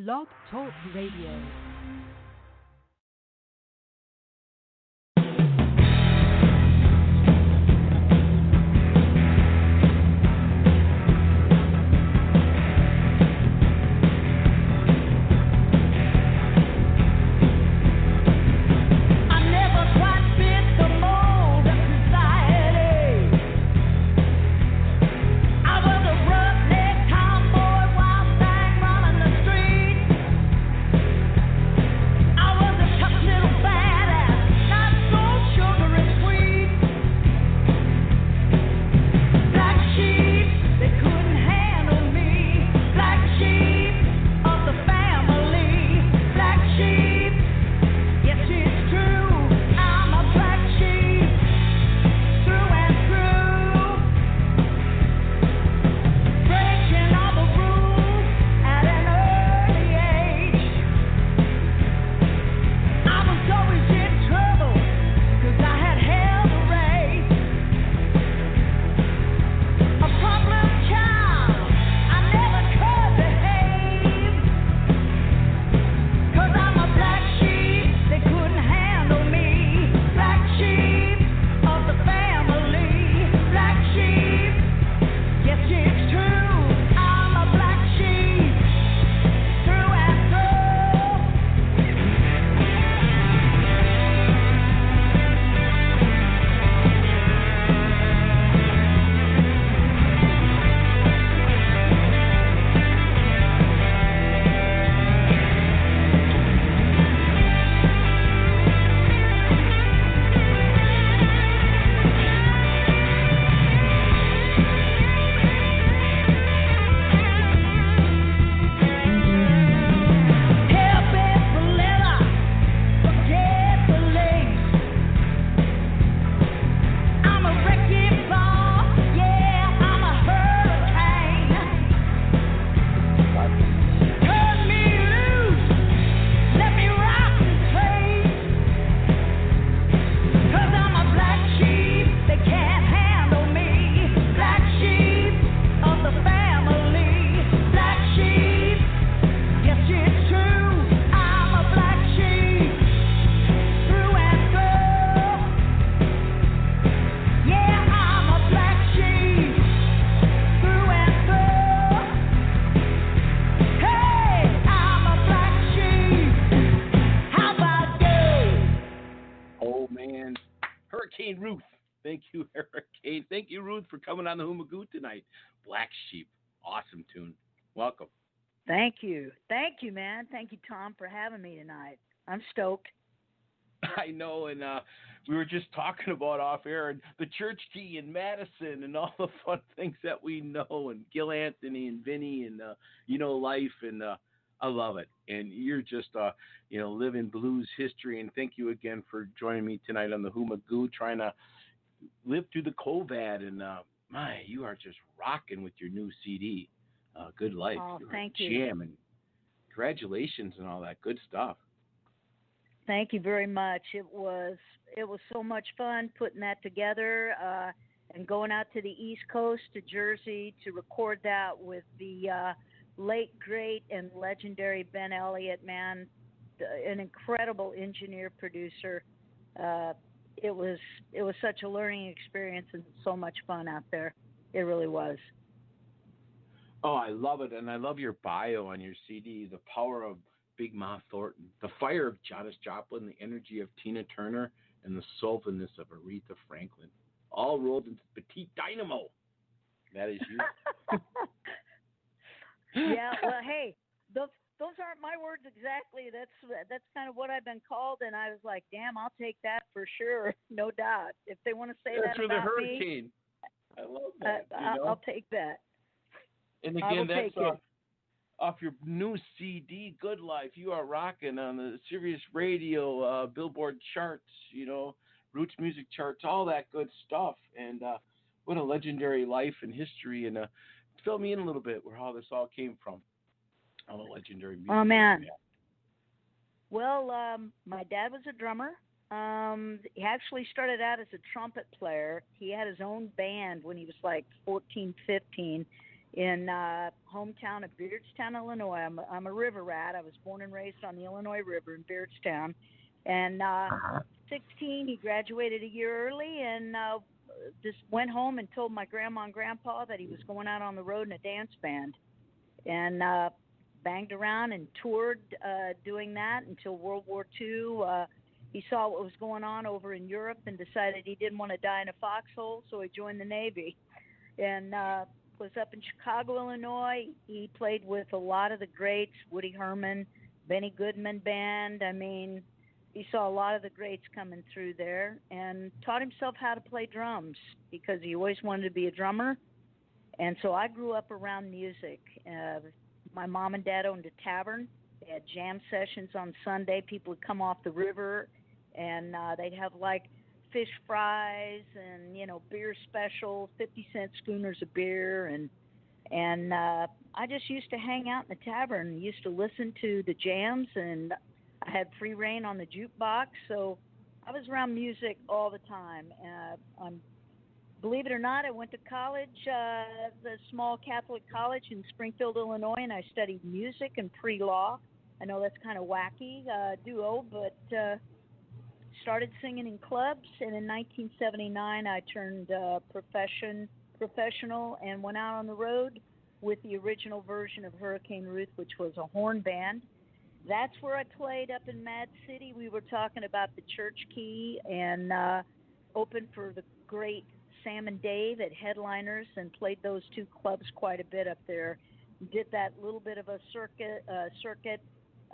Blog Talk Radio. Ruth. Thank you, Hurricane. Thank you, Ruth, for coming on the Humagoo tonight. Black Sheep. Awesome tune. Welcome. Thank you. Thank you, man. Thank you, Tom, for having me tonight. I'm stoked. I know, and we were just talking about off air and the church key in Madison and all the fun things that we know, and Gil Anthony and Vinny and, life, and I love it. And you're just, living blues history. And thank you again for joining me tonight on the Humagoo, trying to live through the COVID. And, you are just rocking with your new CD, Good Life. Oh, You're thank you. Jam, and congratulations and all that good stuff. Thank you very much. It was so much fun putting that together and going out to the East Coast, to Jersey, to record that with the late, great, and legendary Ben Elliott, man, an incredible engineer, producer. It was such a learning experience and so much fun out there. It really was. Oh, I love it, and I love your bio on your CD, The Power of Big Ma Thornton, The Fire of Janis Joplin, The Energy of Tina Turner, and The Soulfulness of Aretha Franklin, all rolled into Petite Dynamo. That is you. Yeah, well, hey, those aren't my words exactly. That's kind of what I've been called, and I was like, damn, I'll take that for sure, no doubt. If they want to say that for about the Hurricane. Me, I love that. I'll take that. And again, that's off your new CD, Good Life. You are rocking on the Sirius Radio, Billboard charts, Roots music charts, all that good stuff. And what a legendary life and history. And fill me in a little bit where how this all came from. All the legendary music. Oh, man. Well, my dad was a drummer. He actually started out as a trumpet player. He had his own band when he was like 14, 15. in hometown of Beardstown, Illinois. I'm a river rat. I was born and raised on the Illinois River in Beardstown. And Uh-huh. 16, he graduated a year early and just went home and told my grandma and grandpa that he was going out on the road in a dance band. And banged around and toured doing that until World War II. He saw what was going on over in Europe and decided he didn't want to die in a foxhole, so he joined the Navy. And was up in Chicago, Illinois. He played with a lot of the greats, Woody Herman, Benny Goodman Band. I mean, he saw a lot of the greats coming through there and taught himself how to play drums because he always wanted to be a drummer. And so I grew up around music. My mom and dad owned a tavern. They had jam sessions on Sunday. People would come off the river, and they'd have like fish fries and beer specials, 50-cent schooners of beer, and I just used to hang out in the tavern. Used to listen to the jams, and I had free reign on the jukebox, so I was around music all the time. Believe it or not, I went to college, the small Catholic college in Springfield, Illinois, and I studied music and pre-law. I know that's kind of wacky, duo, but started singing in clubs, and in 1979 I turned professional and went out on the road with the original version of Hurricane Ruth, which was a horn band. That's where I played up in Mad City. We were talking about the Church Key and opened for the great Sam and Dave at Headliners and played those two clubs quite a bit up there. Did that little bit of a circuit.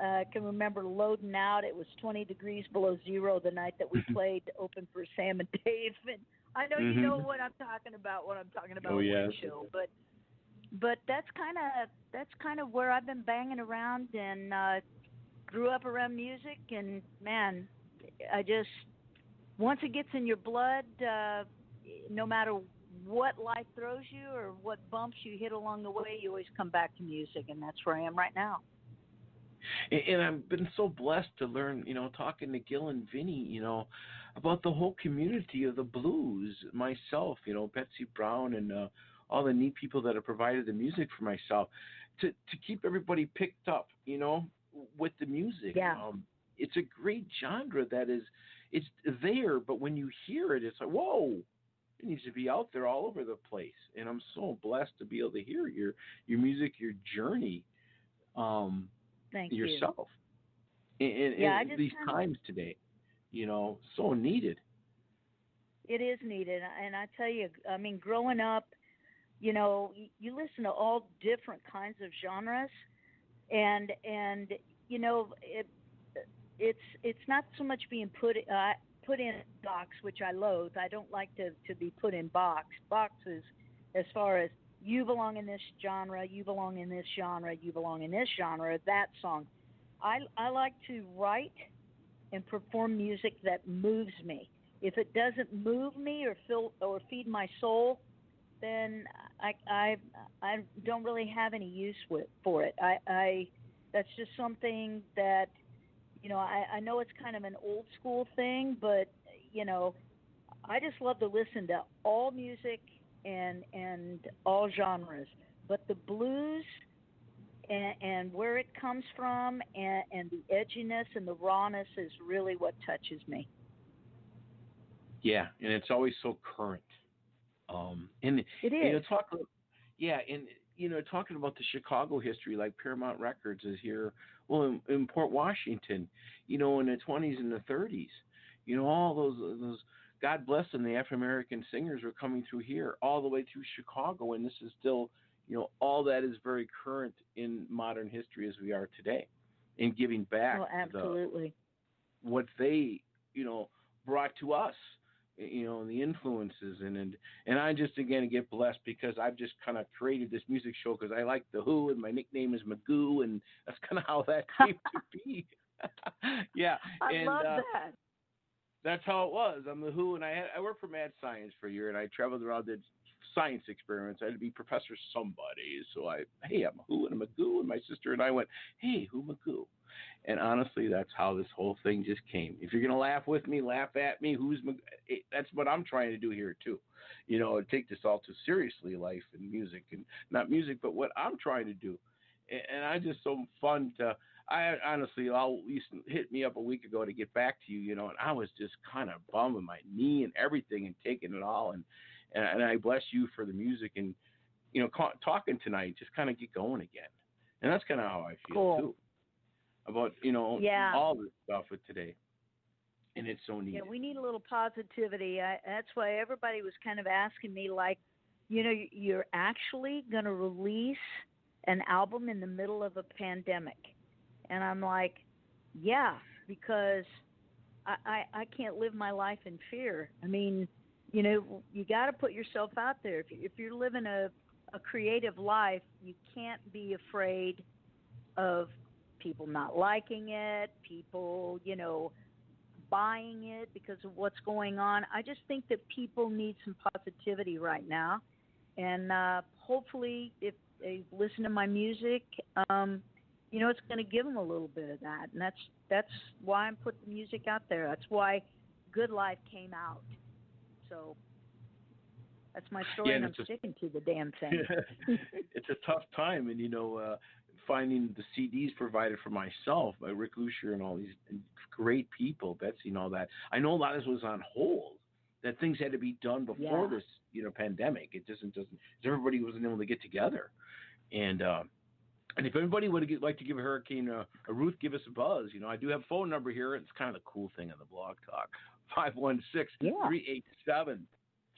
I can remember loading out. It was 20 degrees below zero the night that we played to open for Sam and Dave. And I know you know what I'm talking about when I'm talking about yes. One Show. But that's kind of where I've been banging around and grew up around music. And man, I just once it gets in your blood, no matter what life throws you or what bumps you hit along the way, you always come back to music, and that's where I am right now. And I've been so blessed to learn, talking to Gil and Vinny, about the whole community of the blues myself, Betsy Brown and all the neat people that have provided the music for myself to keep everybody picked up, with the music. Yeah. It's a great genre it's there, but when you hear it, it's like, whoa, it needs to be out there all over the place. And I'm so blessed to be able to hear your music, your journey. Thank yourself you. in these times today, so needed. It is needed. And I tell you, I mean, growing up, you listen to all different kinds of genres and it's not so much being put in a box, which I loathe. I don't like to be put in boxes as far as you belong in this genre, you belong in this genre, you belong in this genre, that song. I like to write and perform music that moves me. If it doesn't move me or feed my soul, then I don't really have any use for it. That's just something that I know it's kind of an old school thing, but I just love to listen to all music and all genres, but the blues and where it comes from and the edginess and the rawness is really what touches me. Yeah, and it's always so current. And it is. Talking about the Chicago history, like Paramount Records is here, well, in Port Washington, in the 20s and the 30s, all those God bless them, the African American singers were coming through here all the way through Chicago, and this is still, all that is very current in modern history as we are today, and giving back absolutely what they, brought to us, and the influences, and I just again get blessed because I've just kind of created this music show because I like the Who, and my nickname is Magoo, and that's kind of how that came to be. Yeah, I love that. That's how it was. I'm the Who, and I worked for Mad Science for a year, and I traveled around, did science experiments. I had to be Professor somebody. So hey, I'm Who and a Magoo. And my sister and I went, hey, Who Magoo. And honestly, that's how this whole thing just came. If you're going to laugh with me, laugh at me, that's what I'm trying to do here, too. Take this all too seriously, life and music. And not music, but what I'm trying to do. And I just so fun to, I honestly, you hit me up a week ago to get back to you, and I was just kind of bumming my knee and everything and taking it all. And I bless you for the music and, talking tonight, just kind of get going again. And that's kind of how I feel, too. About, all this stuff with today. And it's so neat. Yeah, we need a little positivity. That's why everybody was kind of asking me, like, you're actually going to release an album in the middle of a pandemic. And I'm like, yeah, because I can't live my life in fear. I mean, you got to put yourself out there. If you're living a creative life, you can't be afraid of people not liking it, people, buying it because of what's going on. I just think that people need some positivity right now. And hopefully, if they listen to my music, it's going to give them a little bit of that. And that's why I'm putting the music out there. That's why Good Life came out. So that's my story, and I'm sticking to the damn thing. It's a tough time, and, finding the CDs provided for myself by Rick Usher and all these great people, Betsy and all that. I know a lot of this was on hold, that things had to be done before this, pandemic. It doesn't everybody wasn't able to get together. And if anybody would like to give Hurricane Ruth, give us a buzz. I do have a phone number here. It's kind of the cool thing on the Blog Talk.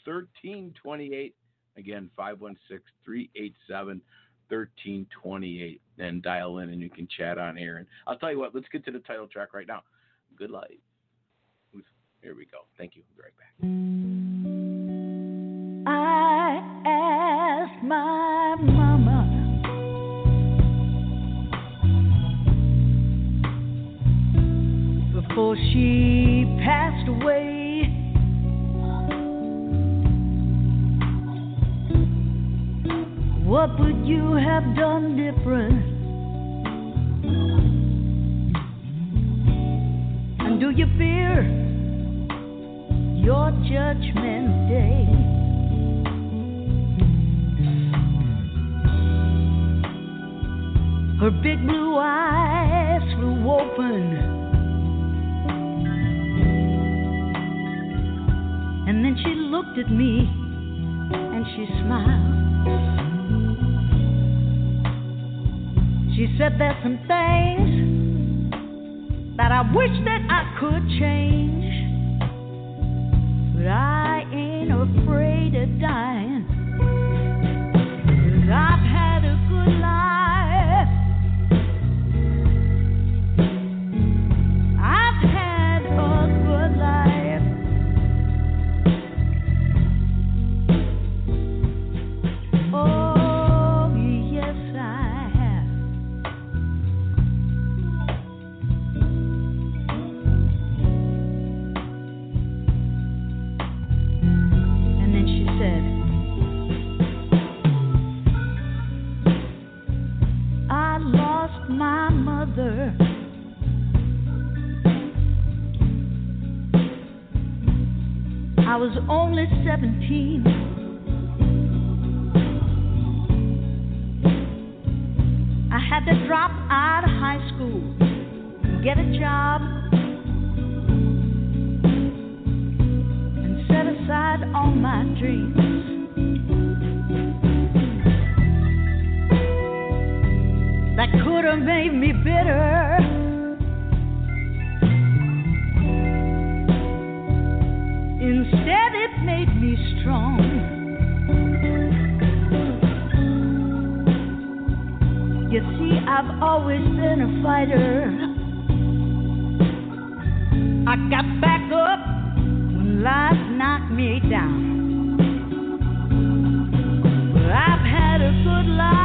516-387-1328. Again, 516-387-1328. And dial in and you can chat on air. And I'll tell you what, let's get to the title track right now. Good Life. Here we go. Thank you. We'll be right back. I asked my mama before she passed away, what would you have done different? And do you fear your judgment day? Her big blue eyes flew open, and then she looked at me and she smiled. She said, there's some things that I wish that I could change, but I ain't afraid of dying, 'cause I've had a good life. I've had a good life. Oh, yes, I have. And then she said, I lost my mother. I was only 17. I had to drop out of high school, get a job, and set aside all my dreams. That could have made me bitter. Instead, it made me strong. You see, I've always been a fighter. I got back up when life knocked me down. I've had a good life.